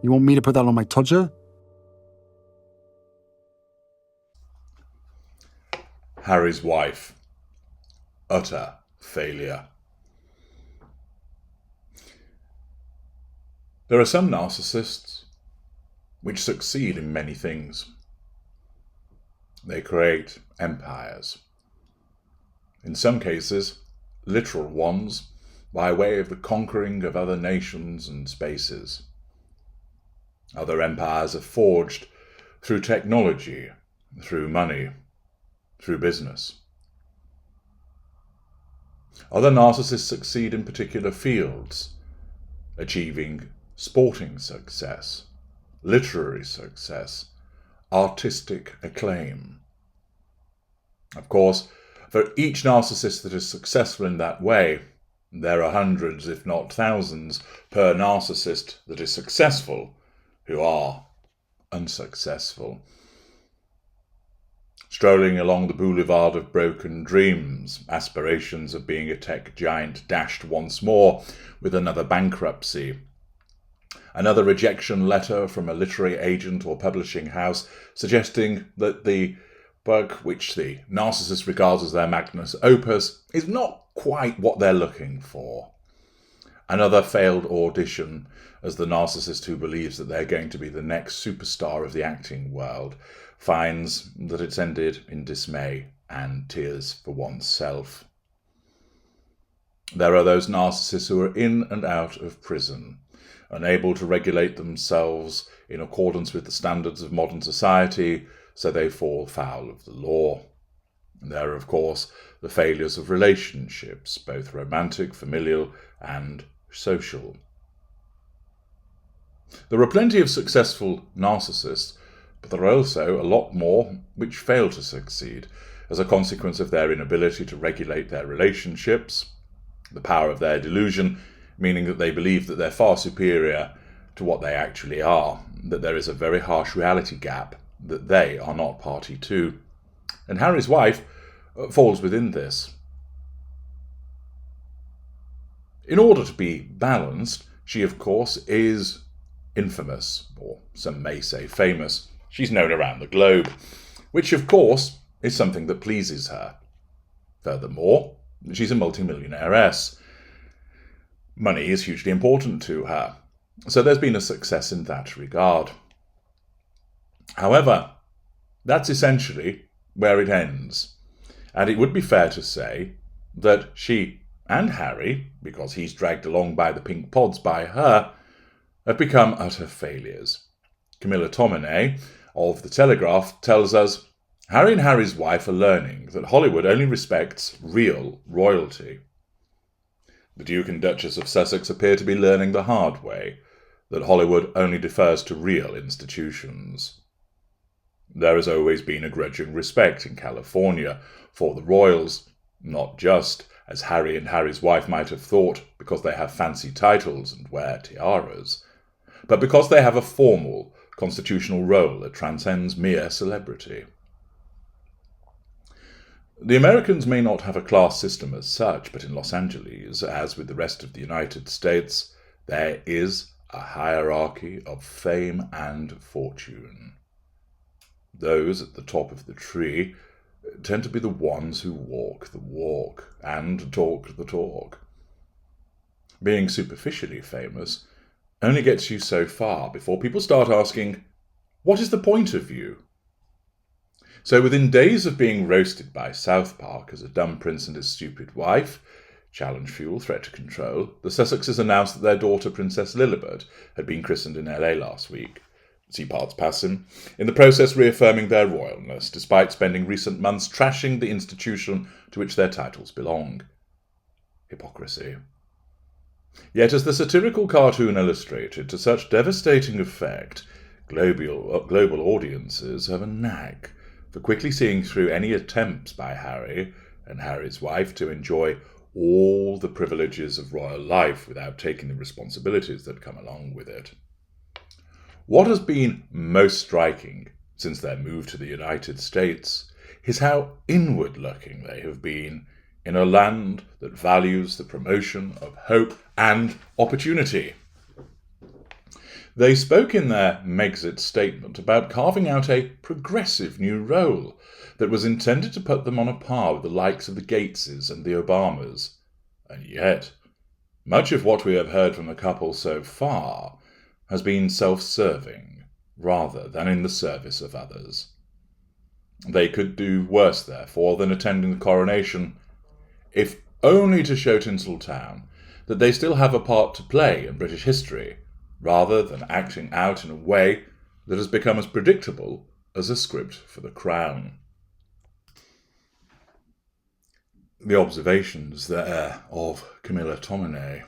You want me to put that on my Tudor? Harry's wife. Utter failure. There are some narcissists which succeed in many things. They create empires. In some cases, literal ones, by way of the conquering of other nations and spaces. Other empires are forged through technology, through money, through business. Other narcissists succeed in particular fields, achieving sporting success, literary success, artistic acclaim. Of course, for each narcissist that is successful in that way, there are hundreds, if not thousands, per narcissist that is successful who are unsuccessful. Strolling along the boulevard of broken dreams, aspirations of being a tech giant dashed once more with another bankruptcy. Another rejection letter from a literary agent or publishing house suggesting that the book, which the narcissist regards as their magnus opus, is not quite what they're looking for. Another failed audition as the narcissist who believes that they're going to be the next superstar of the acting world finds that it's ended in dismay and tears for oneself. There are those narcissists who are in and out of prison, unable to regulate themselves in accordance with the standards of modern society, so they fall foul of the law. And there are, of course, the failures of relationships, both romantic, familial, and social. There are plenty of successful narcissists, but there are also a lot more which fail to succeed as a consequence of their inability to regulate their relationships, the power of their delusion, meaning that they believe that they're far superior to what they actually are, that there is a very harsh reality gap that they are not party to. And Harry's wife falls within this. In order to be balanced, she, of course, is infamous, or some may say famous. She's known around the globe, which, of course, is something that pleases her. Furthermore, she's a multimillionairess. Money is hugely important to her, so there's been a success in that regard. However, that's essentially where it ends, and it would be fair to say that she and Harry, because he's dragged along by the pink pods by her, have become utter failures. Camilla Tominey of The Telegraph tells us, Harry and Harry's wife are learning that Hollywood only respects real royalty. The Duke and Duchess of Sussex appear to be learning the hard way, that Hollywood only defers to real institutions. There has always been a grudging respect in California for the royals, not just, as Harry and Harry's wife might have thought, because they have fancy titles and wear tiaras, but because they have a formal constitutional role that transcends mere celebrity. The Americans may not have a class system as such, but in Los Angeles, as with the rest of the United States, there is a hierarchy of fame and fortune. Those at the top of the tree tend to be the ones who walk the walk and talk the talk. Being superficially famous only gets you so far before people start asking, what is the point of you? So within days of being roasted by South Park as a dumb prince and his stupid wife, challenge fuel, threat to control, the Sussexes announced that their daughter, Princess Lilibet, had been christened in LA last week. See parts passing, in the process reaffirming their royalness, despite spending recent months trashing the institution to which their titles belong. Hypocrisy. Yet as the satirical cartoon illustrated to such devastating effect, global audiences have a knack for quickly seeing through any attempts by Harry and Harry's wife to enjoy all the privileges of royal life without taking the responsibilities that come along with it. What has been most striking since their move to the United States is how inward-looking they have been in a land that values the promotion of hope and opportunity. They spoke in their Megxit statement about carving out a progressive new role that was intended to put them on a par with the likes of the Gateses and the Obamas. And yet, much of what we have heard from the couple so far has been self-serving, rather than in the service of others. They could do worse, therefore, than attending the coronation, if only to show Tinseltown that they still have a part to play in British history, rather than acting out in a way that has become as predictable as a script for the Crown. The observations there of Camilla Tominey.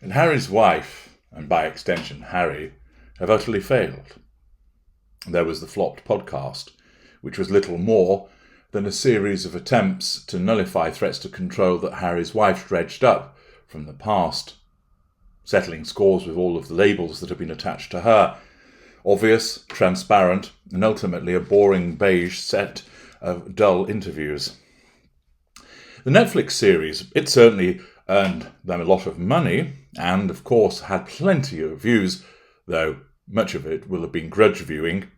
And Harry's wife, and by extension Harry, have utterly failed. There was the flopped podcast, which was little more than a series of attempts to nullify threats to control that Harry's wife dredged up from the past, settling scores with all of the labels that have been attached to her. Obvious, transparent, and ultimately a boring beige set of dull interviews. The Netflix series, it certainly earned them a lot of money, and of course had plenty of views, though much of it will have been grudge viewing,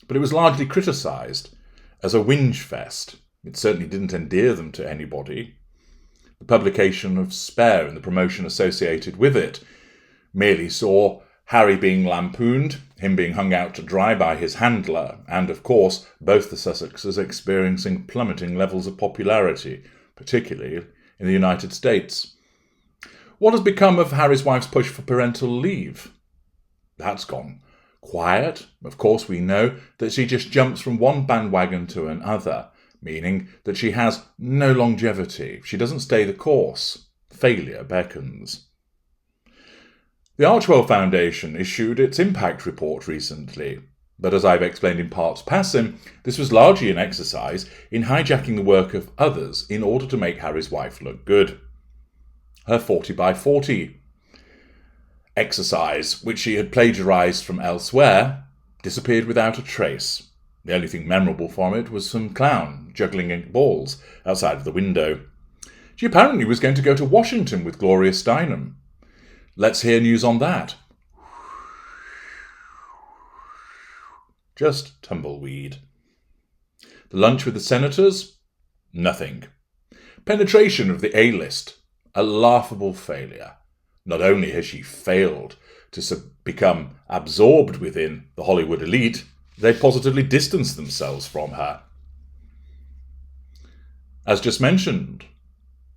but it was largely criticised as a whinge fest. It certainly didn't endear them to anybody. The publication of Spare and the promotion associated with it merely saw Harry being lampooned, him being hung out to dry by his handler, and of course both the Sussexes experiencing plummeting levels of popularity, particularly in the United States. What has become of Harry's wife's push for parental leave? That's gone quiet. Of course, we know that she just jumps from one bandwagon to another, meaning that she has no longevity. She doesn't stay the course. Failure beckons. The Archwell Foundation issued its impact report recently, but as I've explained in parts passing, this was largely an exercise in hijacking the work of others in order to make Harry's wife look good. Her 40 by 40 exercise, which she had plagiarised from elsewhere, disappeared without a trace. The only thing memorable from it was some clown juggling balls outside of the window. She apparently was going to go to Washington with Gloria Steinem. Let's hear news on that. Just tumbleweed. The lunch with the senators? Nothing. Penetration of the A-list? A laughable failure. Not only has she failed to become absorbed within the Hollywood elite, they positively distance themselves from her. As just mentioned,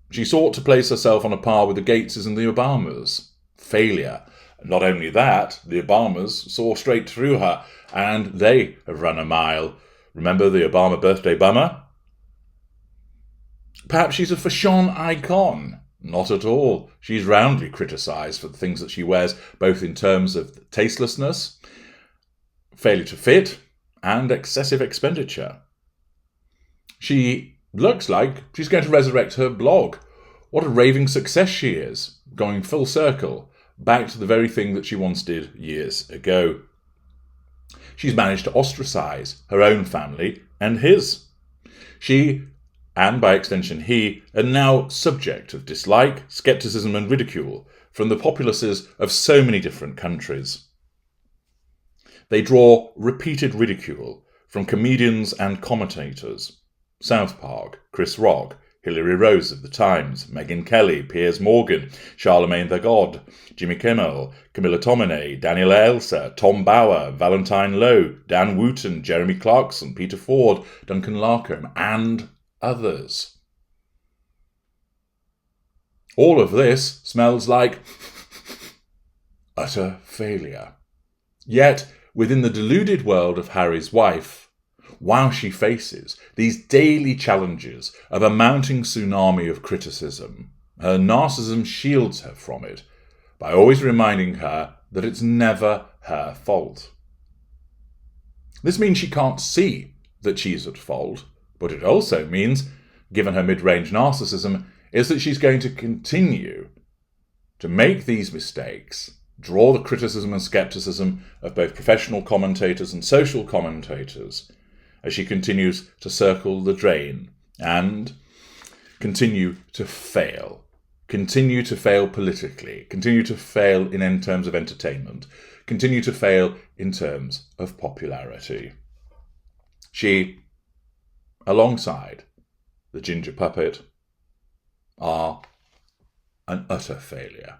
she sought to place herself on a par with the Gateses and the Obamas. Failure. Not only that, the Obamas saw straight through her, and they have run a mile. Remember the Obama birthday bummer? Perhaps she's a fashion icon. Not at all. She's roundly criticised for the things that she wears, both in terms of tastelessness, failure to fit, and excessive expenditure. She looks like she's going to resurrect her blog. What a raving success she is, going full circle, back to the very thing that she once did years ago. She's managed to ostracise her own family and his. She, and by extension he, are now subject of dislike, scepticism and ridicule from the populaces of so many different countries. They draw repeated ridicule from comedians and commentators. South Park, Chris Rock, Hilary Rose of The Times, Megyn Kelly, Piers Morgan, Charlemagne the God, Jimmy Kimmel, Camilla Tominey, Daniela Elsa, Tom Bauer, Valentine Lowe, Dan Wooten, Jeremy Clarkson, Peter Ford, Duncan Larcombe, and others. All of this smells like utter failure. Yet, within the deluded world of Harry's wife, while she faces these daily challenges of a mounting tsunami of criticism, her narcissism shields her from it by always reminding her that it's never her fault. This means she can't see that she's at fault, but it also means, given her mid-range narcissism, is that she's going to continue to make these mistakes, draw the criticism and scepticism of both professional commentators and social commentators, as she continues to circle the drain and continue to fail continue to fail politically, continue to fail in terms of entertainment, continue to fail in terms of popularity. She, alongside the ginger puppet, are an utter failure.